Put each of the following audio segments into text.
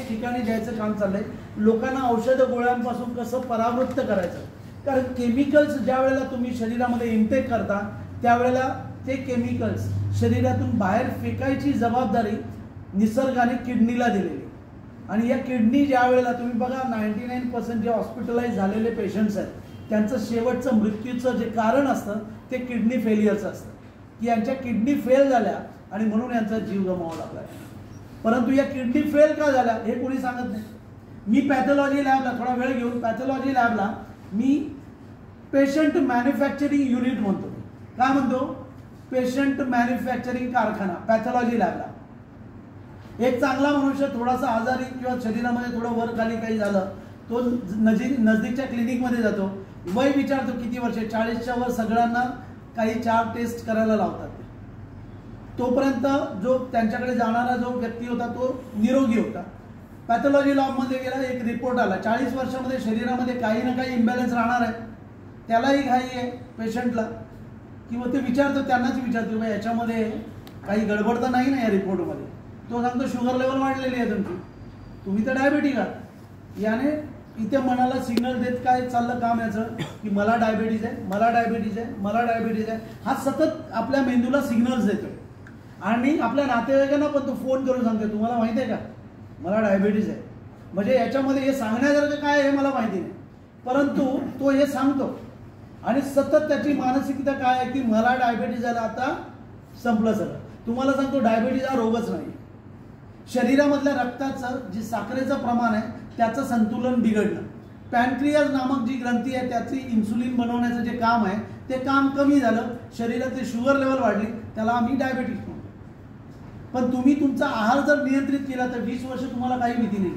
ठिकाणी द्यायचं काम चाललंय, लोकांना औषध गोळ्यांपासून कसं परावृत्त करायचं. कारण केमिकल्स ज्या वेळेला तुम्ही शरीरामध्ये इनटेक करता त्यावेळेला ते केमिकल्स शरीरातून बाहेर फेकायची जबाबदारी निसर्गाने किडनीला दिलेली. आणि या किडनी ज्या वेळेला तुम्ही बघा 99% जे हॉस्पिटलाइज झालेले पेशंट्स आहेत त्यांचं शेवटचं मृत्यूचं जे कारण असतं ते किडनी फेलियरचं असतं, की यांच्या किडनी फेल झाल्या आणि म्हणून यांचा जीव गमावा लागला. परंतु या किडनी फेल का झाल्या हे कोणी सांगत नाही. मी पॅथॉलॉजी लॅबला थोडा वेळ घेऊन पॅथॉलॉजी लॅबला मी पेशंट मॅन्युफॅक्चरिंग युनिट म्हणतो. काय म्हणतो? पेशंट मॅन्युफॅक्चरिंग कारखाना पॅथॉलॉजी लॅबला. एक चांगला मनुष्य थोडासा आजारी किंवा शरीरामध्ये थोडं वर खाली काही झालं तो नजदीकच्या क्लिनिकमध्ये जातो, वय विचारतो किती वर्ष, 40च्या वर सगळ्यांना काही 4 टेस्ट करायला लावतात. तोपर्यंत जो त्यांच्याकडे जाणारा जो व्यक्ती होता तो निरोगी होता. पॅथॉलॉजी लॅबमध्ये गेला, एक रिपोर्ट आला 40 वर्षामध्ये शरीरामध्ये काही ना काही इम्बॅलन्स राहणार आहे. त्यालाही घाई आहे पेशंटला, किंवा ते विचारतो, त्यांनाच विचारतो बाई याच्यामध्ये काही गडबड तर नाही ना या रिपोर्टमध्ये. तो सांगतो शुगर लेवल वाढलेली आहे तुमची, तुम्ही तर डायबिटिक आहात. याने इथे मनाला सिग्नल देत काय चाललं काम याचं, की मला डायबिटीज आहे, मला डायबिटीज आहे, मला डायबिटीज आहे. हा सतत आपल्या मेंदूला सिग्नल्स देतोय. आणि आपल्या नातेवाईकांना पण तो फोन करून सांगतो तुम्हाला माहिती आहे का मला डायबिटीज आहे. म्हणजे याच्यामध्ये हे सांगण्यासारखं काय हे मला माहिती नाही, परंतु तो हे सांगतो. आणि सतत त्याची मानसिकता काय आहे की मला डायबिटीज झाला, आता संपलं सगळं. तुम्हाला सांगतो डायबिटीज हा रोगच नाही. शरीरामधल्या रक्ताचं जे साखरेचं प्रमाण आहे त्याचं संतुलन बिघडणं. पॅनक्रियाज नामक जी ग्रंथी आहे त्याची इन्सुलिन बनवण्याचं जे काम आहे ते काम कमी झालं, शरीरातली शुगर लेवल वाढली, त्याला आम्ही डायबिटीज म्हणतो. पण तुम्ही तुमचा आहार जर नियंत्रित केला तर 20 वर्ष तुम्हाला काही भीती नाही.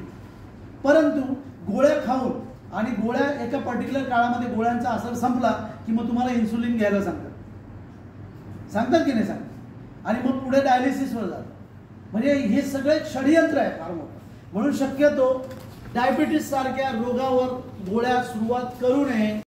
परंतु गोळ्या खाऊन आणि गोळ्या एका पर्टिक्युलर काळामध्ये गोळ्यांचा असर संपला की मग तुम्हाला इन्सुलिन घ्यायला सांगतात की नाही सांगतात, आणि मग पुढे डायलिसिसवर जातात. म्हणजे हे सगळे षडयंत्र आहे फार मोठं. म्हणून शक्यतो डायबिटीस सारख्या रोगावर गोळ्या सुरुवात करू नये.